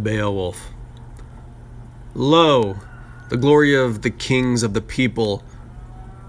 Beowulf. Lo, the glory of the kings of the people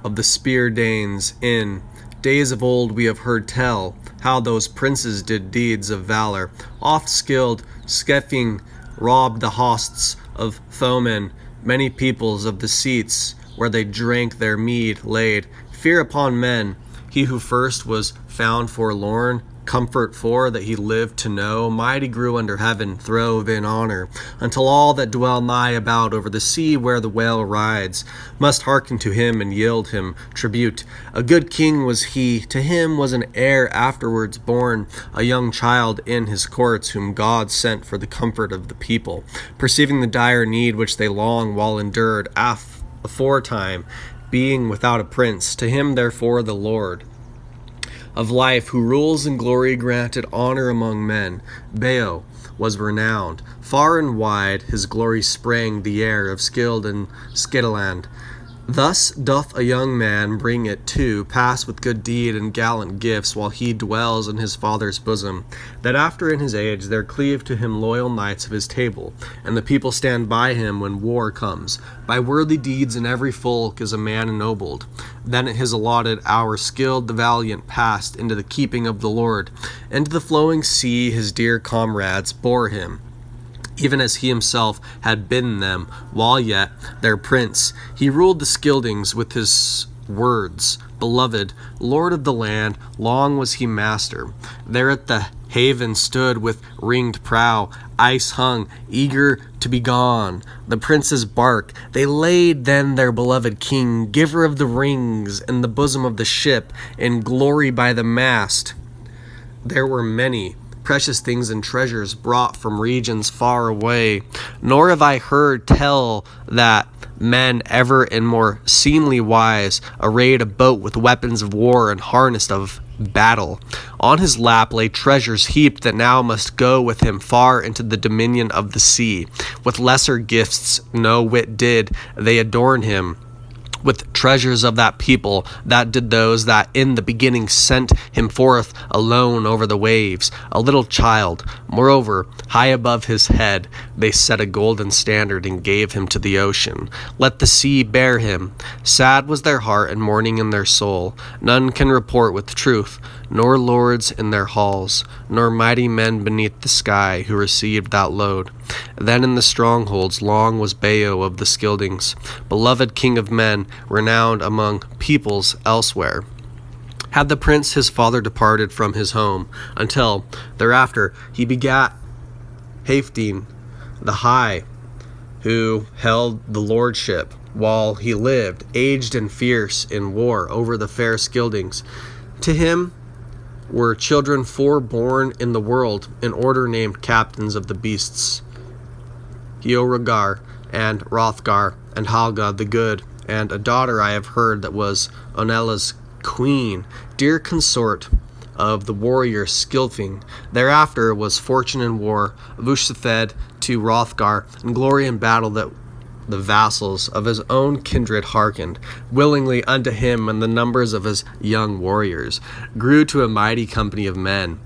of the Spear Danes. In days of old we have heard tell how those princes did deeds of valor. Oft skilled, Skeffing robbed the hosts of foemen. Many peoples of the seats where they drank their mead laid fear upon men. He who first was found forlorn, comfort for that he lived to know, mighty grew under heaven, throve in honor, until all that dwell nigh about over the sea where the whale rides must hearken to him and yield him tribute. A good king was he, to him was an heir afterwards born, a young child in his courts, whom God sent for the comfort of the people, perceiving the dire need which they long while endured aforetime, being without a prince. To him therefore the Lord of life, who rules in glory, granted honor among men. Beo was renowned. Far and wide his glory sprang the air of Scyld and Scytland. Thus doth a young man bring it to pass with good deed and gallant gifts, while he dwells in his father's bosom, that after in his age there cleave to him loyal knights of his table, and the people stand by him when war comes. By worthy deeds in every folk is a man ennobled. Then at his allotted hour Scyld the valiant passed into the keeping of the Lord. Into the flowing sea his dear comrades bore him, even as he himself had bidden them, while yet their prince. He ruled the Scyldings with his words. Beloved, lord of the land, long was he master. There at the haven stood with ringed prow, ice hung, eager to be gone. The prince's bark, they laid then their beloved king, giver of the rings, in the bosom of the ship, in glory by the mast. There were many precious things and treasures brought from regions far away, nor have I heard tell that men ever in more seemly wise arrayed a boat with weapons of war and harnessed of battle. On his lap lay treasures heaped that now must go with him far into the dominion of the sea. With lesser gifts no whit did they adorn him, with treasures of that people that did those that in the beginning sent him forth alone over the waves, a little child. Moreover, high above his head they set a golden standard and gave him to the ocean. Let the sea bear him. Sad was their heart and mourning in their soul. None can report with truth, nor lords in their halls, nor mighty men beneath the sky who received that load. Then in the strongholds long was Beo of the Scyldings, beloved king of men, renowned among peoples elsewhere. Had the prince his father departed from his home, until thereafter he begat Halfdene the High, who held the lordship while he lived, aged and fierce in war over the fair Scyldings. To him were children four born in the world, in order named captains of the beasts, Heorogar and Hrothgar and Halga the Good, and a daughter I have heard that was Onela's queen, dear consort of the warrior Skilfing. Thereafter was fortune in war, Vushsefed to Hrothgar, and glory in battle that the vassals of his own kindred hearkened willingly unto him, and the numbers of his young warriors grew to a mighty company of men.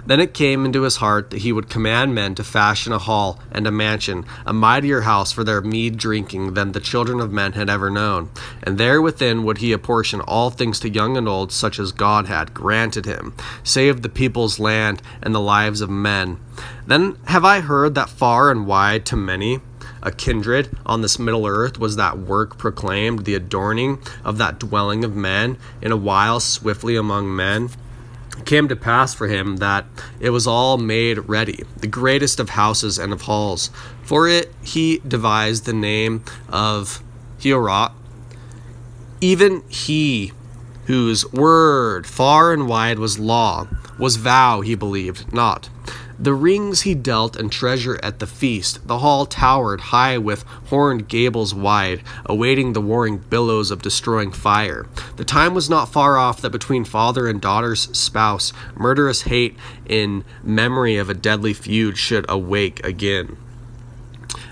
Then it came into his heart that he would command men to fashion a hall and a mansion, a mightier house for their mead drinking than the children of men had ever known. And there within would he apportion all things to young and old, such as God had granted him, save the people's land and the lives of men. Then have I heard that far and wide to many a kindred on this middle earth was that work proclaimed, the adorning of that dwelling of men in a while swiftly among men. It came to pass for him that it was all made ready, the greatest of houses and of halls. For it he devised the name of Heorot, even he whose word far and wide was law, was vow he believed not. The rings he dealt and treasure at the feast. The hall towered high with horned gables wide, awaiting the warring billows of destroying fire. The time was not far off that between father and daughter's spouse, murderous hate in memory of a deadly feud should awake again.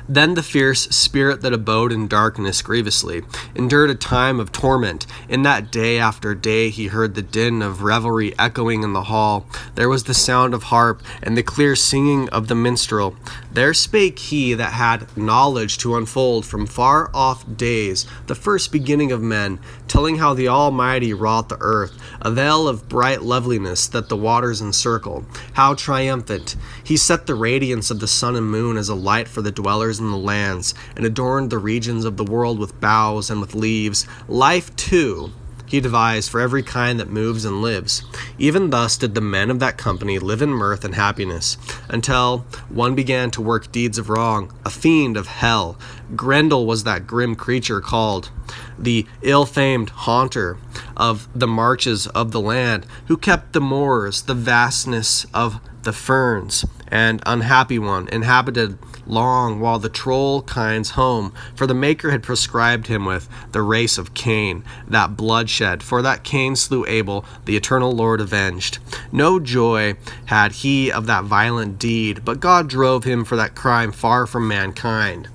Then the fierce spirit that abode in darkness grievously endured a time of torment. In that day after day he heard the din of revelry echoing in the hall. There was the sound of harp and the clear singing of the minstrel. There spake he that had knowledge to unfold from far off days the first beginning of men, telling how the Almighty wrought the earth, a veil of bright loveliness that the waters encircled. How triumphant! He set the radiance of the sun and moon as a light for the dwellers in the lands, and adorned the regions of the world with boughs and with leaves. Life, too, he devised for every kind that moves and lives. Even thus did the men of that company live in mirth and happiness, until one began to work deeds of wrong, a fiend of hell. Grendel was that grim creature called, the ill-famed haunter of the marches of the land, who kept the moors, the vastness of the ferns, and unhappy one, inhabited long while the troll kind's home, for the Maker had prescribed him with the race of Cain, that bloodshed, for that Cain slew Abel, the eternal Lord avenged. No joy had he of that violent deed, but God drove him for that crime far from mankind.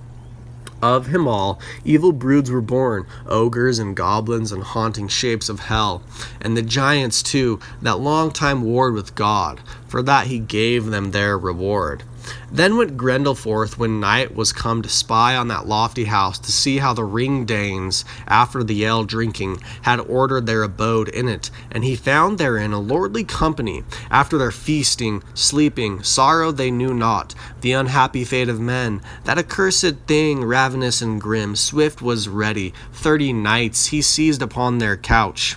Of him all, evil broods were born, ogres and goblins and haunting shapes of hell, and the giants too, that long time warred with God, for that he gave them their reward. Then went Grendel forth when night was come to spy on that lofty house, to see how the ring-danes, after the ale drinking, had ordered their abode in it. And he found therein a lordly company, after their feasting, sleeping, sorrow they knew not, the unhappy fate of men. That accursed thing, ravenous and grim, swift was ready. 30 knights he seized upon their couch.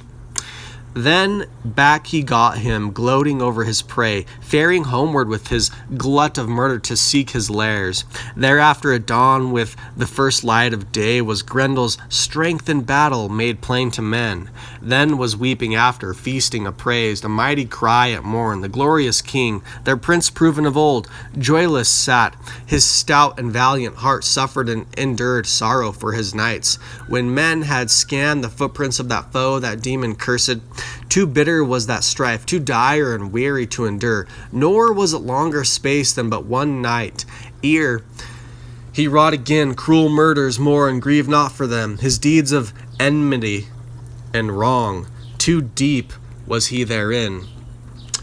Then back he got him, gloating over his prey, faring homeward with his glut of murder to seek his lairs. Thereafter at dawn, with the first light of day, was Grendel's strength in battle made plain to men. Then was weeping after, feasting appraised, a mighty cry at morn. The glorious king, their prince proven of old, joyless sat. His stout and valiant heart suffered and endured sorrow for his knights. When men had scanned the footprints of that foe, that demon cursed, too bitter was that strife, too dire and weary to endure, nor was it longer space than but one night, ere he wrought again cruel murders more, and grieved not for them. His deeds of enmity and wrong, too deep was he therein.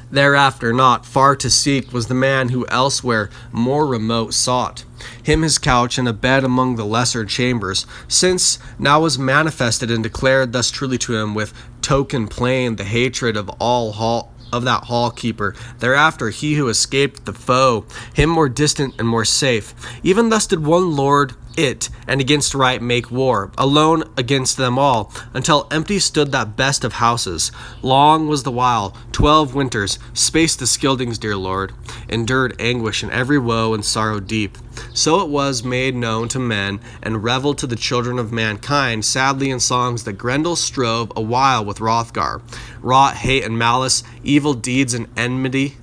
Thereafter not far to seek was the man who elsewhere more remote sought him his couch and a bed among the lesser chambers, since now was manifested and declared thus truly to him with token plain the hatred of that hall keeper. Thereafter he who escaped the foe, him more distant and more safe. Even thus did one lord it, and against right make war, alone against them all, until empty stood that best of houses. Long was the while, 12 winters, spaced the Scyldings, dear lord, endured anguish and every woe and sorrow deep. So it was made known to men, and reveled to the children of mankind, sadly in songs, that Grendel strove a while with Hrothgar, wrought hate and malice, evil deeds and enmity.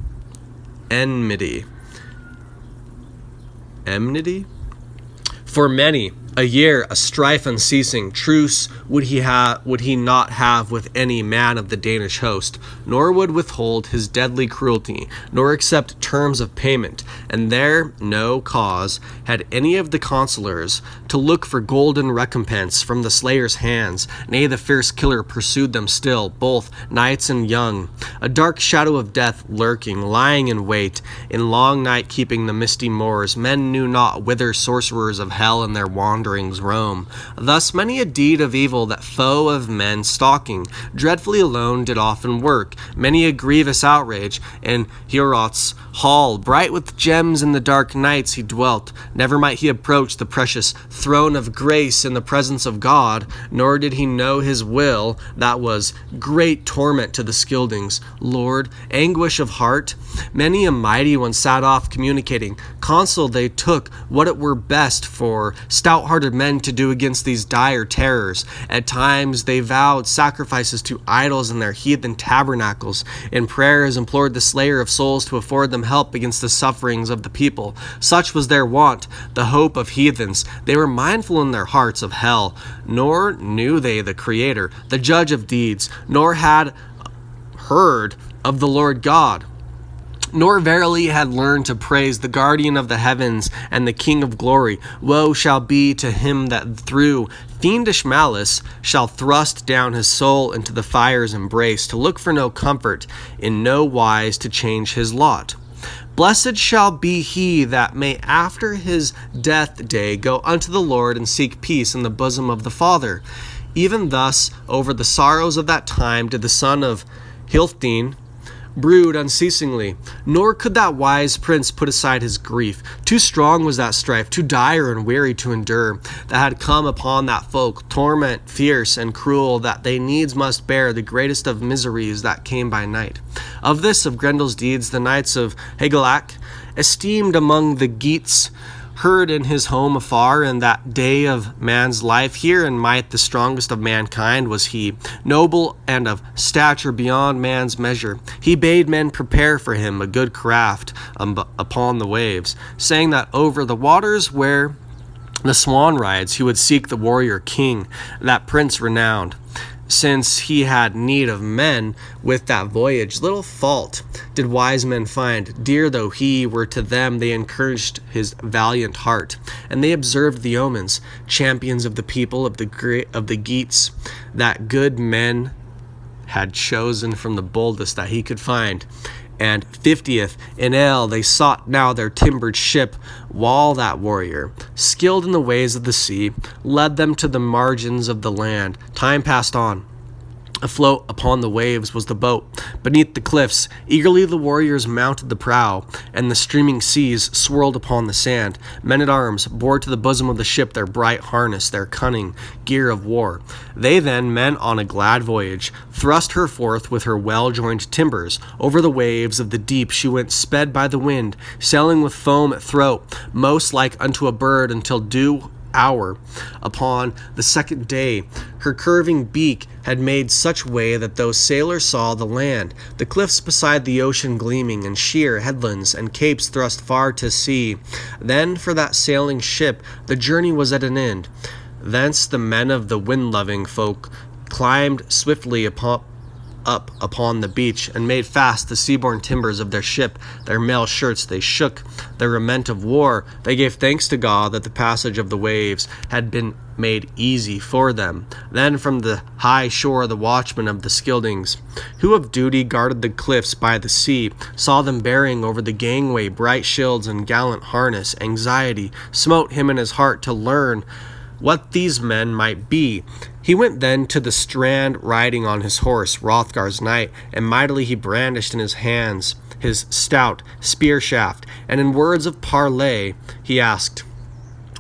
For many a year, a strife unceasing, truce would he not have with any man of the Danish host, nor would withhold his deadly cruelty, nor accept terms of payment, and there no cause had any of the consulars to look for golden recompense from the slayer's hands. Nay, the fierce killer pursued them still, both knights and young, a dark shadow of death lurking, lying in wait, in long night keeping the misty moors. Men knew not whither sorcerers of hell in their wanderings roam. Thus many a deed of evil that foe of men stalking, dreadfully alone did often work. Many a grievous outrage in Heorot's hall, bright with gems in the dark nights he dwelt. Never might he approach the precious throne of grace in the presence of God, nor did he know his will. That was great torment to the Scyldings. Lord, anguish of heart. Many a mighty one sat off communicating. Counsel they took what it were best for stout-hearted men to do against these dire terrors. At times they vowed sacrifices to idols in their heathen tabernacles. In prayers implored the slayer of souls to afford them help against the sufferings of the people. Such was their want, the hope of heathens. They were mindful in their hearts of hell, nor knew they the Creator, the judge of deeds, nor had heard of the Lord God. nor verily had learned to praise the guardian of the heavens and the King of glory. Woe shall be to him that through fiendish malice shall thrust down his soul into the fire's embrace, to look for no comfort, in no wise to change his lot. Blessed shall be he that may after his death day go unto the Lord and seek peace in the bosom of the Father. Even thus over the sorrows of that time did the son of Hilfdene brood unceasingly, nor could that wise prince put aside his grief. Too strong was that strife, too dire and weary to endure, that had come upon that folk, torment fierce and cruel, that they needs must bear the greatest of miseries that came by night. Of this, of Grendel's deeds, the knights of Hygelac, esteemed among the Geats, heard in his home afar, in that day of man's life, here in might the strongest of mankind was he, noble and of stature beyond man's measure. He bade men prepare for him a good craft upon the waves, saying that over the waters where the swan rides he would seek the warrior king, that prince renowned. Since he had need of men with that voyage, little fault did wise men find. Dear though he were to them, they encouraged his valiant heart, and they observed the omens, champions of the people of the Geats, that good men had chosen from the boldest that he could find. And 50th in ale they sought now their timbered ship, while that warrior, skilled in the ways of the sea, led them to the margins of the land. Time passed on. Afloat upon the waves was the boat. Beneath the cliffs, eagerly the warriors mounted the prow, and the streaming seas swirled upon the sand. Men-at-arms bore to the bosom of the ship their bright harness, their cunning gear of war. They then, men on a glad voyage, thrust her forth with her well-joined timbers. Over the waves of the deep she went sped by the wind, sailing with foam at throat, most like unto a bird until due hour. Upon the second day, her curving beak had made such way that those sailors saw the land, the cliffs beside the ocean gleaming, and sheer headlands and capes thrust far to sea. Then for that sailing ship the journey was at an end. Thence the men of the wind-loving folk climbed swiftly up upon the beach, and made fast the seaborne timbers of their ship. Their mail shirts they shook, their lament of war. They gave thanks to God that the passage of the waves had been made easy for them. Then from the high shore the watchmen of the Scyldings, who of duty guarded the cliffs by the sea, saw them bearing over the gangway bright shields and gallant harness. Anxiety smote him in his heart to learn what these men might be. He went then to the strand, riding on his horse, Hrothgar's knight, and mightily he brandished in his hands his stout spear shaft, and in words of parley he asked,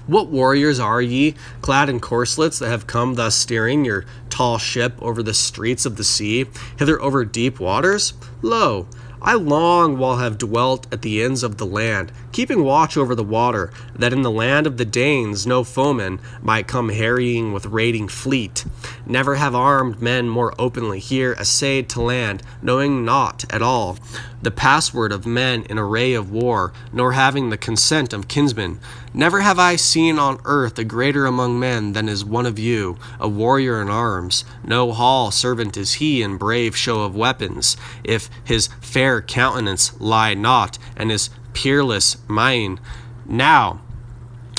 "What warriors are ye, clad in corslets, that have come thus steering your tall ship over the streets of the sea, hither over deep waters? Lo, I long while have dwelt at the ends of the land, keeping watch over the water, that in the land of the Danes no foeman might come harrying with raiding fleet. Never have armed men more openly here essayed to land, knowing not at all the password of men in array of war, nor having the consent of kinsmen. Never have I seen on earth a greater among men than is one of you, a warrior in arms. No hall servant is he in brave show of weapons, if his fair countenance lie not, and his peerless mien. Now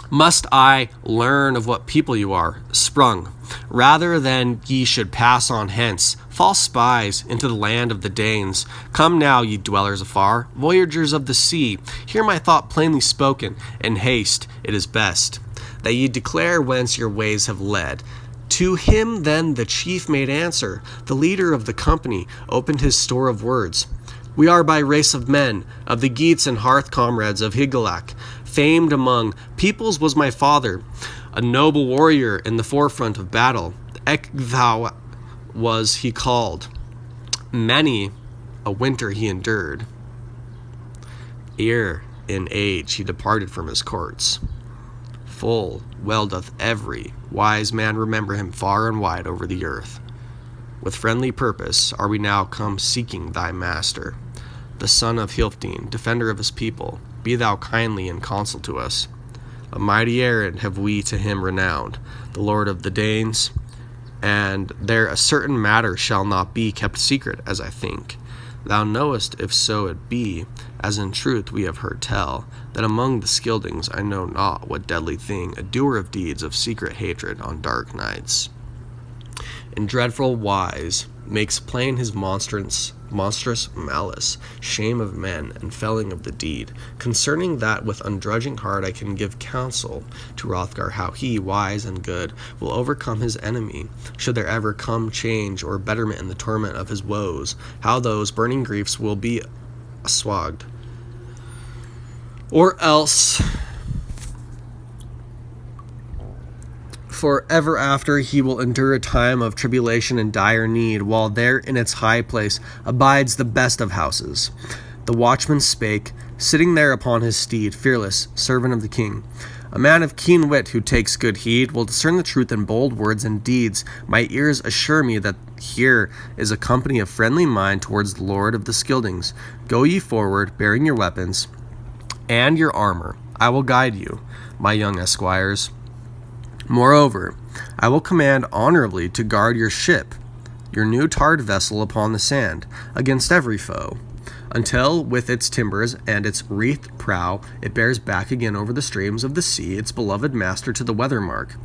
must I learn of what people you are, sprung, rather than ye should pass on hence, false spies, into the land of the Danes. Come now, ye dwellers afar, voyagers of the sea, hear my thought plainly spoken. In haste it is best that ye declare whence your ways have led." To him then the chief made answer. The leader of the company opened his store of words. "We are by race of men, of the Geats and hearth comrades of Hygelac. Famed among peoples was my father, a noble warrior in the forefront of battle. Ecgthau was he called. Many a winter he endured, ere in age he departed from his courts. Full well doth every wise man remember him far and wide over the earth. With friendly purpose are we now come seeking thy master, the son of Hilfdene, defender of his people. Be thou kindly in counsel to us. A mighty errand have we to him renowned, the lord of the Danes, and there a certain matter shall not be kept secret, as I think. Thou knowest, if so it be, as in truth we have heard tell, that among the Scyldings I know not what deadly thing, a doer of deeds of secret hatred on dark nights, in dreadful wise makes plain his monstrous malice, shame of men, and felling of the deed. Concerning that with undrudging heart I can give counsel to Hrothgar how he, wise and good, will overcome his enemy, should there ever come change or betterment in the torment of his woes, how those burning griefs will be assuaged. Or else for ever after he will endure a time of tribulation and dire need, while there in its high place abides the best of houses. The watchman spake, sitting there upon his steed, fearless, servant of the king. A man of keen wit who takes good heed will discern the truth in bold words and deeds. My ears assure me that here is a company of friendly mind towards the lord of the Scyldings. Go ye forward, bearing your weapons and your armor. I will guide you, my young esquires. Moreover, I will command honorably to guard your ship, your new tarred vessel upon the sand, against every foe, until with its timbers and its wreathed prow it bears back again over the streams of the sea its beloved master to the weather mark.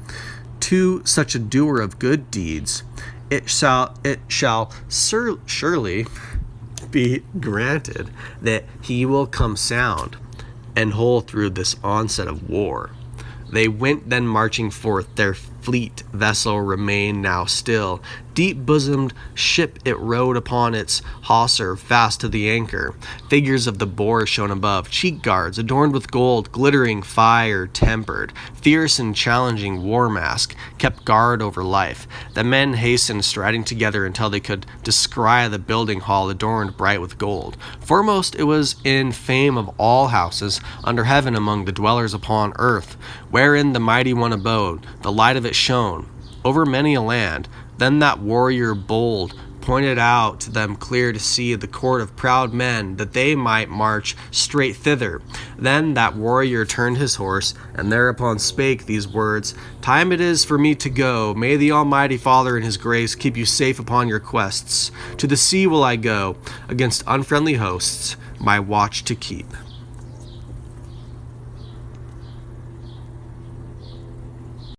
To such a doer of good deeds it shall surely be granted that he will come sound and whole through this onset of war. They went then marching forth, their fleet vessel remained now still. Deep-bosomed ship it rode upon its hawser, fast to the anchor. Figures of the boar shone above, cheek guards adorned with gold, glittering fire-tempered. Fierce and challenging war mask kept guard over life. The men hastened, striding together until they could descry the building hall adorned bright with gold. Foremost it was in fame of all houses under heaven among the dwellers upon earth, wherein the mighty one abode. The light of it shone over many a land. Then that warrior bold pointed out to them clear to see the court of proud men, that they might march straight thither. Then that warrior turned his horse, and thereupon spake these words: Time it is for me to go. May the Almighty Father in his grace keep you safe upon your quests. To the sea will I go, against unfriendly hosts, my watch to keep.